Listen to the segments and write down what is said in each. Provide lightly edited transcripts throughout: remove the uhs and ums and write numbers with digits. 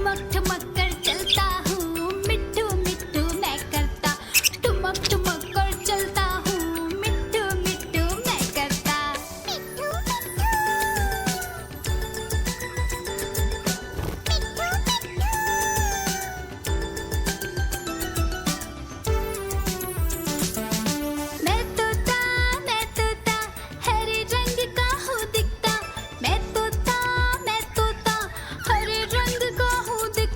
ठुमक ठुमक कर चलता हूँ, मिट्ठू मिट्ठू मैं करता। ठुमक ठुमक कर चलता हूँ, मिट्ठू मिट्ठू मैं करता। मिट्ठू मिट्ठू मैं तोता हरे रंग का हूँ दिखता। मैं तोता हरे रंग का हूँ दिखता।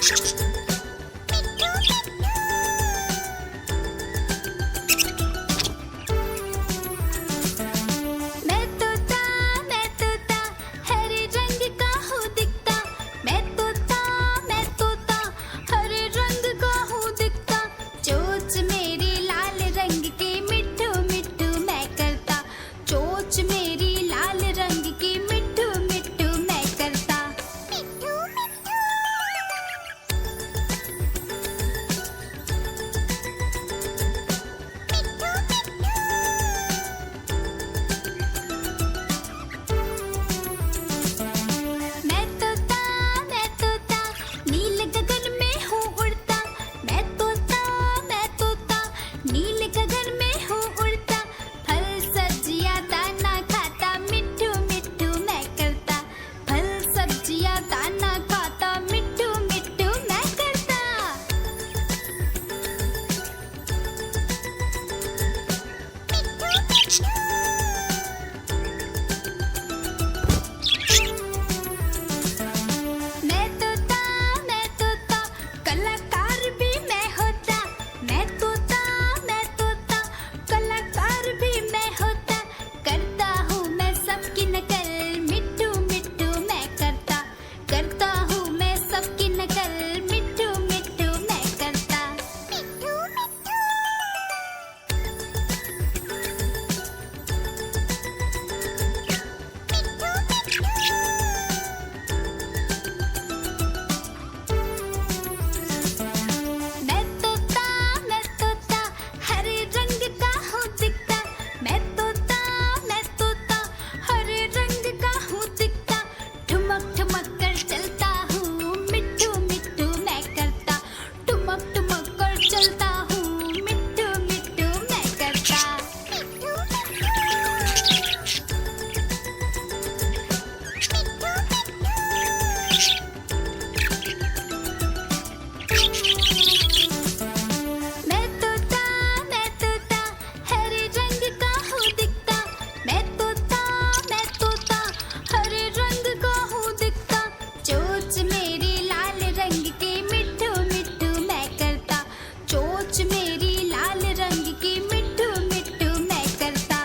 मैं तोता हरे रंग का हूँ दिखता। मैं तोता हरे रंग का हूँ दिखता। चोंच मेरी लाल रंग की मिट्ठू मिट्ठू मैं करता। चोंच मेरी लाल रंग की मिट्ठू मिट्ठू मैं करता। मैं तोता नील गगन में हूँ उड़ता। मैं तोता नील गगन में हूँ उड़ता। फल सब्जियाँ दाना खाता मिट्ठू मिट्ठू मैं करता। फल सब्जियाँ दाना खाता मिट्ठू मिट्ठू मैं करता। मैं तोता कलाकार भी मैं होता। मैं तोता कलाकार भी मैं होता। करता हूँ मैं सबकी नकल मिट्ठू मिट्ठू मैं करता। करता हूँ मैं सबकी नकल मिट्ठू मिट्ठू मैं करता। मैं तोता हरे रंग का हूँ दिखता। मैं तोता हरे रंग का हूँ दिखता। ठुमक ठुमक कर चलता हूँ मिट्ठू मिट्ठू मैं करता। ठुमक ठुमक कर चलता हूँ मिट्ठू मिट्ठू मैं करता। मैं तोता हरे रंग का हूँ दिखता। मैं तोता हरे रंग का हूँ दिखता। चोंच मेरी लाल रंग की मिट्ठू मिट्ठू मैं करता। चोंच मेरी लाल रंग की मिट्ठू मिट्ठू मैं करता।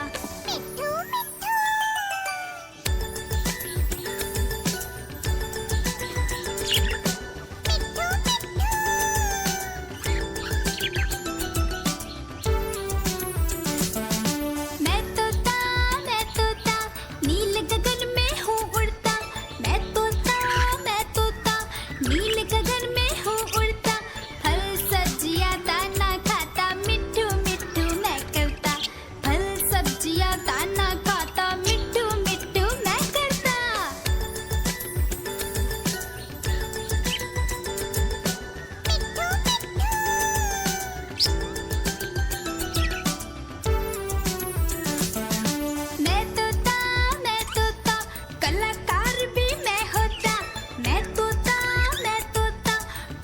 मैं तोता नील गगन में हूँ उड़ता। मैं तोता नील गगन में हूँ उड़ता। फल सब्जियाँ दाना खाता मिट्ठू मिट्ठू मैं करता। फल सब्जियाँ दाना खाता मिट्ठू मिट्ठू मैं करता। मैं तोता कलाकार भी मैं होता। मैं तोता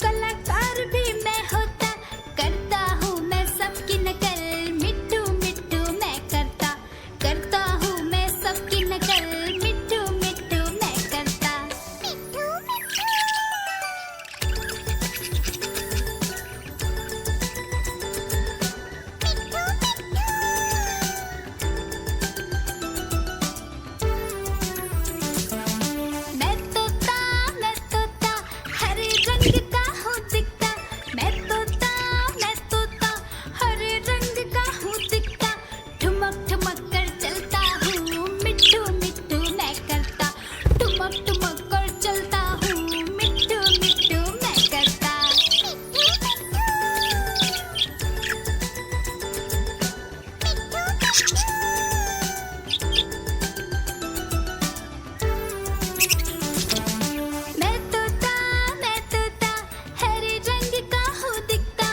कलाकार भी मैं होता। करता हूँ मैं सबकी नकल मिट्ठू मिट्ठू मैं करता। करता हूँ मैं सबकी नकल मिट्ठू मिट्ठू मैं करता। मैं तोता हरे रंग का हूँ दिखता। मैं तोता हरे रंग का हूँ दिखता। ठुमक ठुमक कर चलता हूँ मिट्ठू मिट्ठू मैं करता। ठुमक ठुमक कर चलता हूँ मिट्ठू मिट्ठू मैं करता। मैं तोता हरे रंग का हूँ दिखता।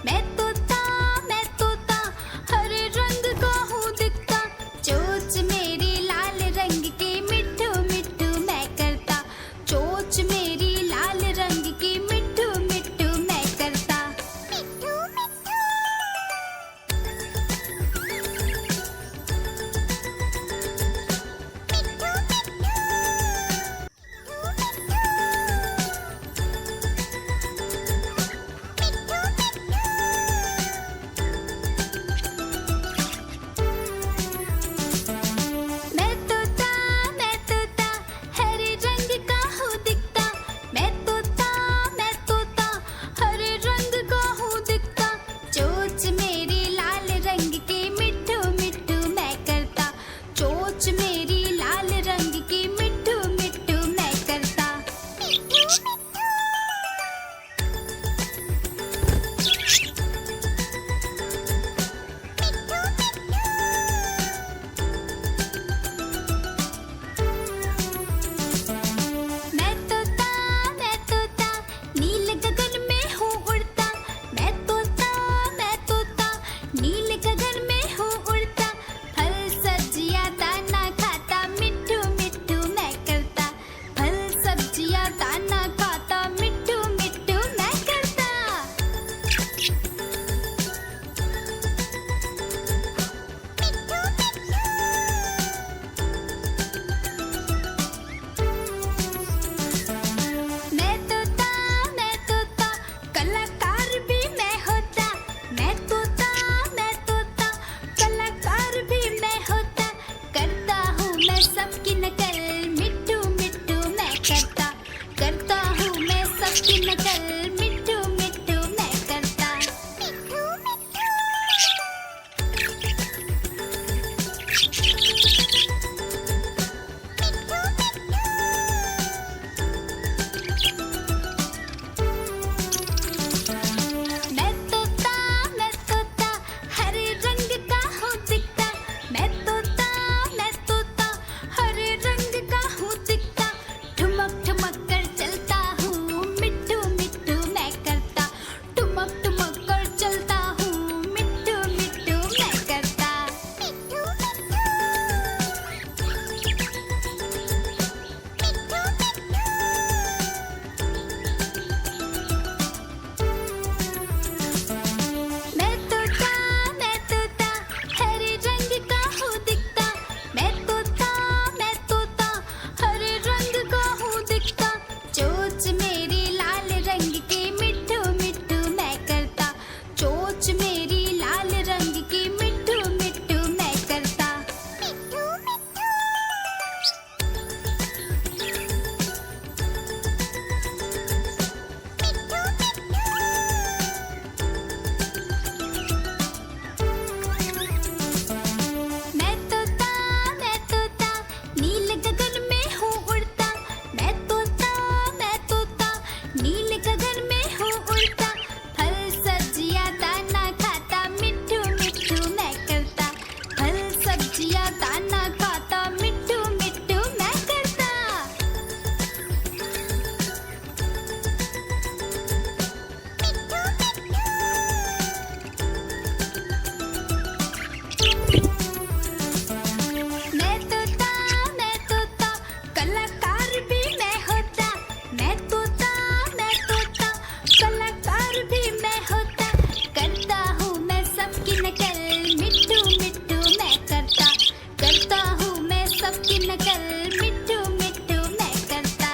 मैं तोता हरे रंग का हूँ दिखता। चोंच मेरी लाल रंग की मिट्ठू मिट्ठू मैं करता। सबकी नकल मिट्ठू मिट्ठू मैं करता। मिट्ठू मैं तोता हरे रंग का हूँ दिखता। मैं तोता हरे रंग का हूँ दिखता। ठुमक ठुमक कर चलता हूँ मिट्ठू मिट्ठू मैं करता। ठुमक ठुमक कर चलता हूँ मिट्ठू मिट्ठू मैं करता। मिट्ठू मैं तोता हरे रंग का हूँ दिखता। मैं तोता हरे रंग का हूँ दिखता। चोंच मेरी लाल रंग की मिट्ठू मिट्ठू मैं करता। चोंच मेरी लाल रंग की मिट्ठू मिट्ठू मैं करता। मिट्ठू मैं तोता नील गगन में हूँ उड़ता। मैं तोता नील गगन में हूँ उड़ता। फल सब्जियाँ दाना खाता मिट्ठू मिट्ठू मैं करता। फल सब्जियाँ दाना खाता मिट्ठू मिट्ठू मैं करता। मैं तोता कलाकार भी मैं होता। मैं तोता कलाकार भी मैं होता। करता हूँ मैं सबकी नकल मिट्ठू मिट्ठू मैं करता। करता हूँ मैं सबकी नकल मिट्ठू मिट्ठू मैं करता।